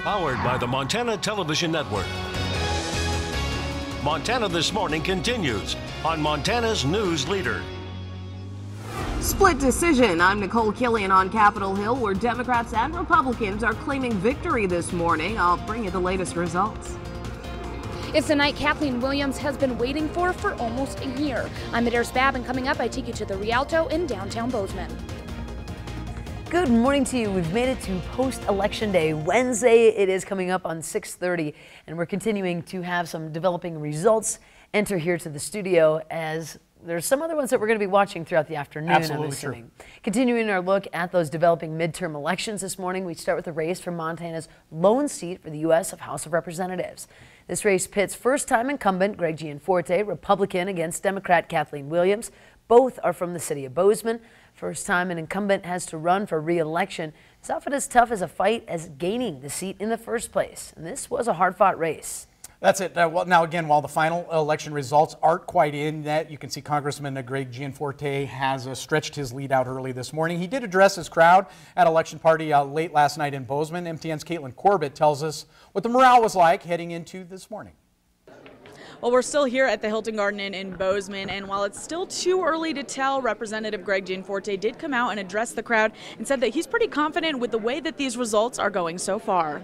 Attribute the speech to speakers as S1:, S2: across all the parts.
S1: Powered by the Montana Television Network. Montana This Morning continues on Montana's News Leader.
S2: Split decision. I'm Nicole Killian on Capitol Hill, where Democrats and Republicans are claiming victory this morning. I'll bring you the latest results.
S3: It's the night Kathleen Williams has been waiting for almost a year. I'm Adair Spab, and coming up, I take you to the Rialto in downtown Bozeman.
S4: Good morning to you. We've made it to post-election day. Wednesday, it is coming up on 6:30, and we're continuing to have some developing results enter here to the studio, as there's some other ones that we're going to be watching throughout the afternoon.
S5: Absolutely true.
S4: Continuing our look at those developing midterm elections this morning, we start with the race for Montana's lone seat for the U.S. House of Representatives. This race pits first-time incumbent Greg Gianforte, Republican, against Democrat Kathleen Williams. Both are from the city of Bozeman. First time an incumbent has to run for re-election, it's often as tough as a fight as gaining the seat in the first place. And this was a hard-fought race.
S5: That's it. Well, now again, while the final election results aren't quite in yet, you can see Congressman Greg Gianforte has stretched his lead out early this morning. He did address his crowd at election party late last night in Bozeman. MTN's Caitlin Corbett tells us what the morale was like heading into this morning.
S6: Well, we're still here at the Hilton Garden Inn in Bozeman, and while it's still too early to tell, Representative Greg Gianforte did come out and address the crowd and said that he's pretty confident with the way that these results are going so far.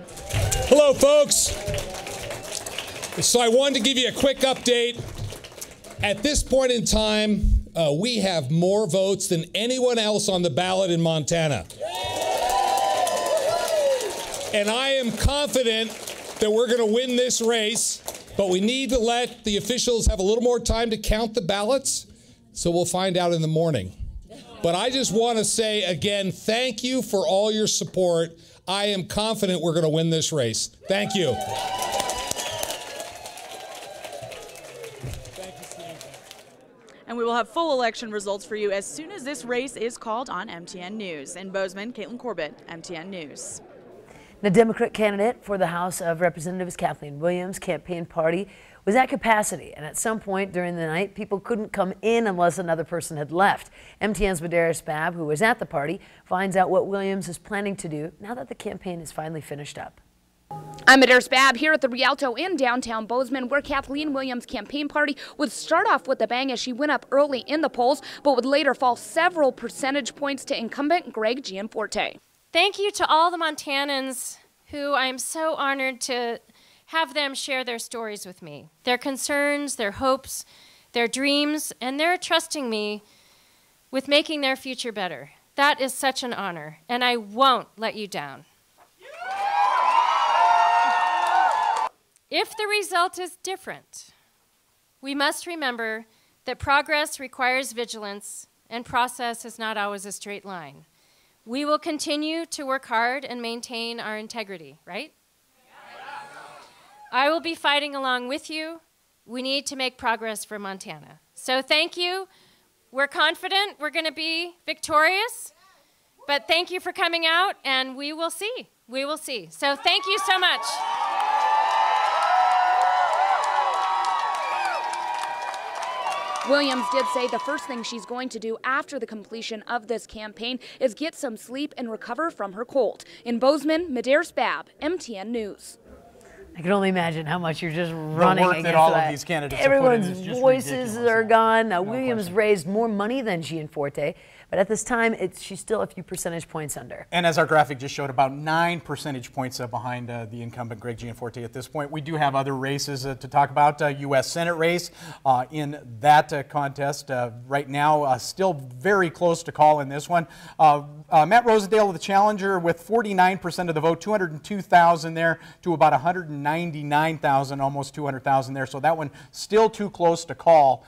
S7: Hello, folks. So I wanted to give you a quick update. At this point in time, we have more votes than anyone else on the ballot in Montana. And I am confident that we're going to win this race. But we need to let the officials have a little more time to count the ballots, so we'll find out in the morning. But I just want to say again, thank you for all your support. I am confident we're going to win this race. Thank you.
S6: And we will have full election results for you as soon as this race is called on MTN News. In Bozeman, Caitlin Corbett, MTN News.
S4: The Democrat candidate for the House of Representatives, Kathleen Williams' campaign party was at capacity, and at some point during the night, people couldn't come in unless another person had left. MTN's Adair Spab, who was at the party, finds out what Williams is planning to do now that the campaign is finally finished up.
S3: I'm Adair Spab here at the Rialto in downtown Bozeman, where Kathleen Williams' campaign party would start off with a bang as she went up early in the polls, but would later fall several percentage points to incumbent Greg Gianforte.
S8: Thank you to all the Montanans who I am so honored to have them share their stories with me, their concerns, their hopes, their dreams, and their trusting me with making their future better. That is such an honor, and I won't let you down. If the result is different, we must remember that progress requires vigilance, and process is not always a straight line. We will continue to work hard and maintain our integrity, right? I will be fighting along with you. We need to make progress for Montana. So thank you. We're confident we're going to be victorious, but thank you for coming out, and we will see. We will see. So thank you so much.
S3: Williams did say the first thing she's going to do after the completion of this campaign is get some sleep and recover from her cold. In Bozeman, Adair Spab, MTN News.
S4: I can only imagine how much you're just running against
S5: that. All
S4: that.
S5: of these candidates
S4: Everyone's
S5: have put in is just
S4: voices
S5: ridiculous.
S4: are gone. Now,
S5: No
S4: Williams
S5: question.
S4: raised more money than Gianforte, but at this time, she's still a few percentage points under.
S5: And as our graphic just showed, about 9 percentage points behind the incumbent Greg Gianforte at this point. We do have other races to talk about. U.S. Senate race in that contest right now, still very close to call in this one. Matt Rosedale, the challenger, with 49% of the vote, 202,000 there to about 199,000, almost 200,000 there. So that one still too close to call.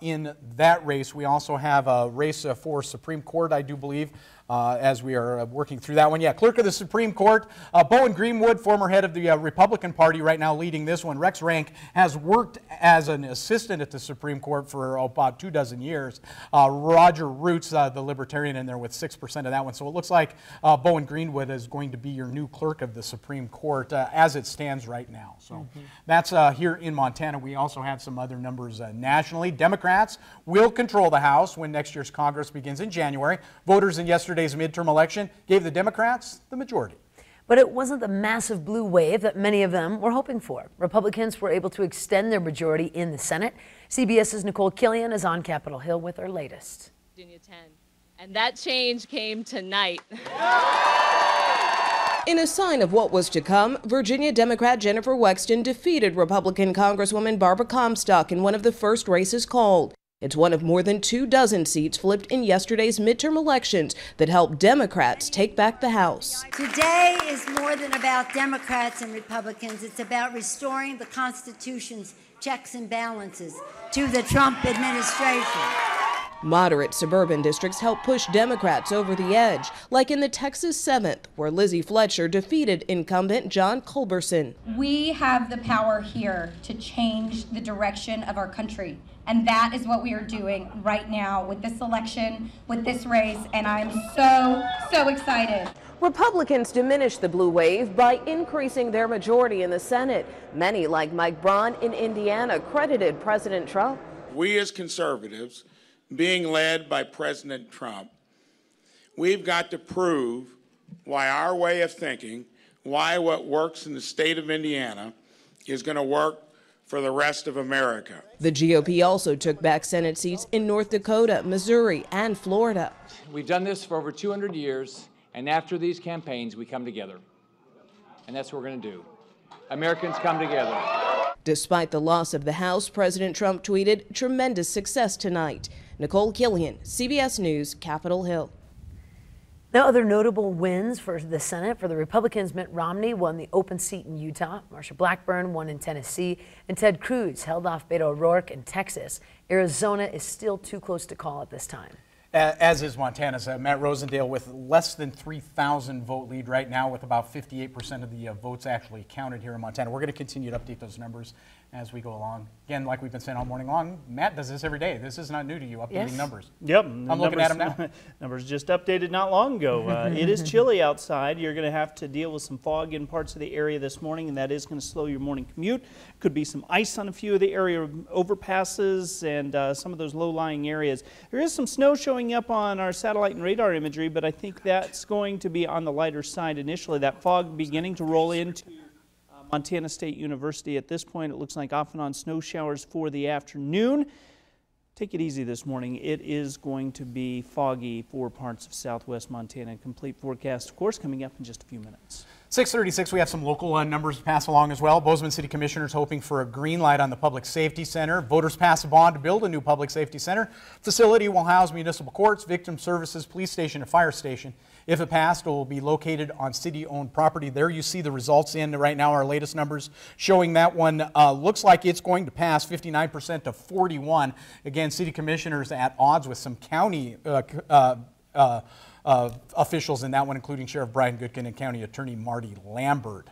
S5: In that race, we also have a race for Supreme Court, I do believe, as we are working through that one. Yeah, Clerk of the Supreme Court, Bowen Greenwood, former head of the Republican Party, right now leading this one. Rex Rank has worked as an assistant at the Supreme Court for about 24 years. Roger Roots, the Libertarian, in there with 6% of that one. So it looks like Bowen Greenwood is going to be your new Clerk of the Supreme Court as it stands right now. So that's here in Montana. We also have some other numbers nationally. Democrats will control the House when next year's Congress begins in January. Voters in yesterday's midterm election gave the Democrats the majority.
S4: But it wasn't the massive blue wave that many of them were hoping for. Republicans were able to extend their majority in the Senate. CBS's Nicole Killian is on Capitol Hill with our latest.
S9: Virginia 10. And that change came tonight.
S10: In a sign of what was to come, Virginia Democrat Jennifer Wexton defeated Republican Congresswoman Barbara Comstock in one of the first races called. It's one of more than 24 seats flipped in yesterday's midterm elections that helped Democrats take back the House.
S11: Today is more than about Democrats and Republicans. It's about restoring the Constitution's checks and balances to the Trump administration.
S10: Moderate suburban districts helped push Democrats over the edge, like in the Texas 7th, where Lizzie Fletcher defeated incumbent John Culberson.
S12: We have the power here to change the direction of our country, and that is what we are doing right now with this election, with this race, and I'm so excited.
S2: Republicans diminished the blue wave by increasing their majority in the Senate. Many, like Mike Braun in Indiana, credited President Trump.
S13: We as conservatives, being led by President Trump, we've got to prove why our way of thinking, why what works in the state of Indiana is going to work for the rest of America.
S10: The GOP also took back Senate seats in North Dakota, Missouri, and Florida.
S14: We've done this for over 200 years, and after these campaigns, we come together. And that's what we're going to do. Americans come together.
S10: Despite the loss of the House, President Trump tweeted, "Tremendous success tonight." Nicole Killian, CBS News, Capitol Hill.
S4: Now, other notable wins for the Senate. For the Republicans, Mitt Romney won the open seat in Utah. Marsha Blackburn won in Tennessee. And Ted Cruz held off Beto O'Rourke in Texas. Arizona is still too close to call at this time.
S5: As is Montana's. Matt Rosendale with less than 3,000 vote lead right now, with about 58% of the votes actually counted here in Montana. We're going to continue to update those numbers as we go along. Again, like we've been saying all morning long, Matt does this every day. This is not new to you, updating numbers.
S15: Yep.
S5: I'm looking at them now.
S15: Numbers just updated not long ago. It is chilly outside. You're going to have to deal with some fog in parts of the area this morning, and that is going to slow your morning commute. Could be some ice on a few of the area overpasses and some of those low-lying areas. There is some snow showing up on our satellite and radar imagery, but I think that's going to be on the lighter side initially. That fog beginning to roll into Montana State University. At this point, it looks like off and on snow showers for the afternoon. Take it easy this morning. It is going to be foggy for parts of southwest Montana. Complete forecast, of course, coming up in just a few minutes.
S5: 6:36, we have some local numbers to pass along as well. Bozeman City Commissioners hoping for a green light on the Public Safety Center. Voters pass a bond to build a new Public Safety Center. Facility will house municipal courts, victim services, police station, and fire station. If it passed, it will be located on city-owned property. There you see the results in right now, our latest numbers showing that one looks like it's going to pass 59% to 41. Again, city commissioners at odds with some county officials in that one, including Sheriff Brian Goodkin and County Attorney Marty Lambert.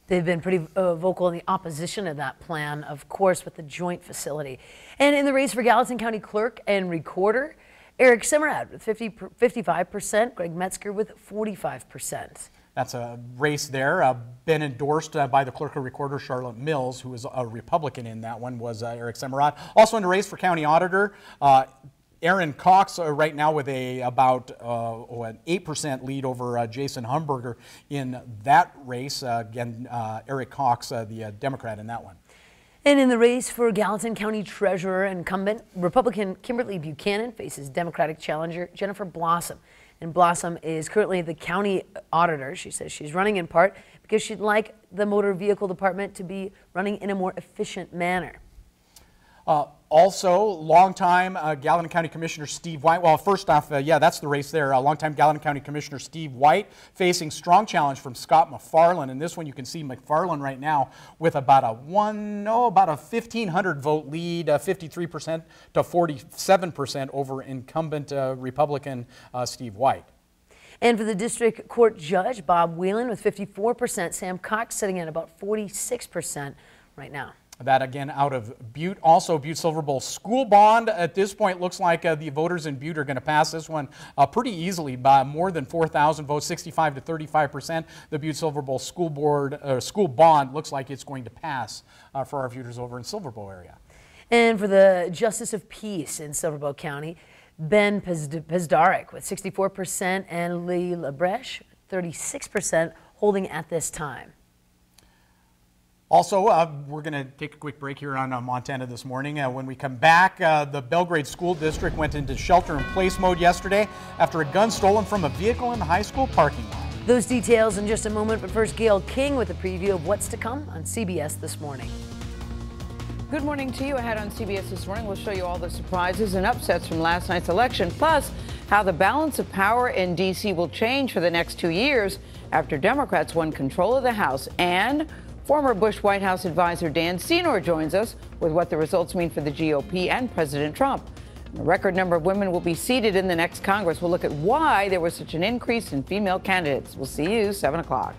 S4: They've been pretty vocal in the opposition of that plan, of course, with the joint facility. And in the race for Gallatin County Clerk and Recorder, Eric Semmerad with 55%, Greg Metzger with 45%.
S5: That's a race there. Been endorsed by the clerk and recorder Charlotte Mills, who is a Republican in that one, was Eric Semmerad. Also in the race for county auditor, Aaron Cox right now with about an 8% lead over Jason Humberger in that race. Again, Eric Cox, the Democrat in that one.
S4: And in the race for Gallatin County Treasurer incumbent, Republican Kimberly Buchanan faces Democratic challenger Jennifer Blossom. And Blossom is currently the county auditor. She says she's running in part because she'd like the motor vehicle department to be running in a more efficient manner.
S5: Also, longtime Gallatin County Commissioner Steve White. Well, first off, yeah, that's the race there. Longtime Gallatin County Commissioner Steve White facing strong challenge from Scott McFarland. And this one you can see McFarland right now with about a 1,500 vote lead, 53% to 47% over incumbent Republican Steve White.
S4: And for the district court judge, Bob Whelan with 54%, Sam Cox sitting at about 46% right now.
S5: That again out of Butte. Also, Butte Silver Bowl school bond at this point looks like the voters in Butte are going to pass this one pretty easily by more than 4,000 votes, 65 to 35%. The Butte Silver Bowl school bond looks like it's going to pass for our viewers over in Silver Bowl area.
S4: And for the Justice of Peace in Silver Bowl County, Ben Pizdarek with 64% and Lee Labreche 36% holding at this time.
S5: Also, we're going to take a quick break here on Montana this morning. When we come back, the Belgrade School District went into shelter-in-place mode yesterday after a gun stolen from a vehicle in the high school parking lot.
S4: Those details in just a moment, but first, Gail King with a preview of what's to come on CBS This Morning.
S16: Good morning to you. Ahead on CBS This Morning, we'll show you all the surprises and upsets from last night's election, plus how the balance of power in D.C. will change for the next 2 years after Democrats won control of the House. And former Bush White House advisor Dan Senor joins us with what the results mean for the GOP and President Trump. A record number of women will be seated in the next Congress. We'll look at why there was such an increase in female candidates. We'll see you 7 o'clock.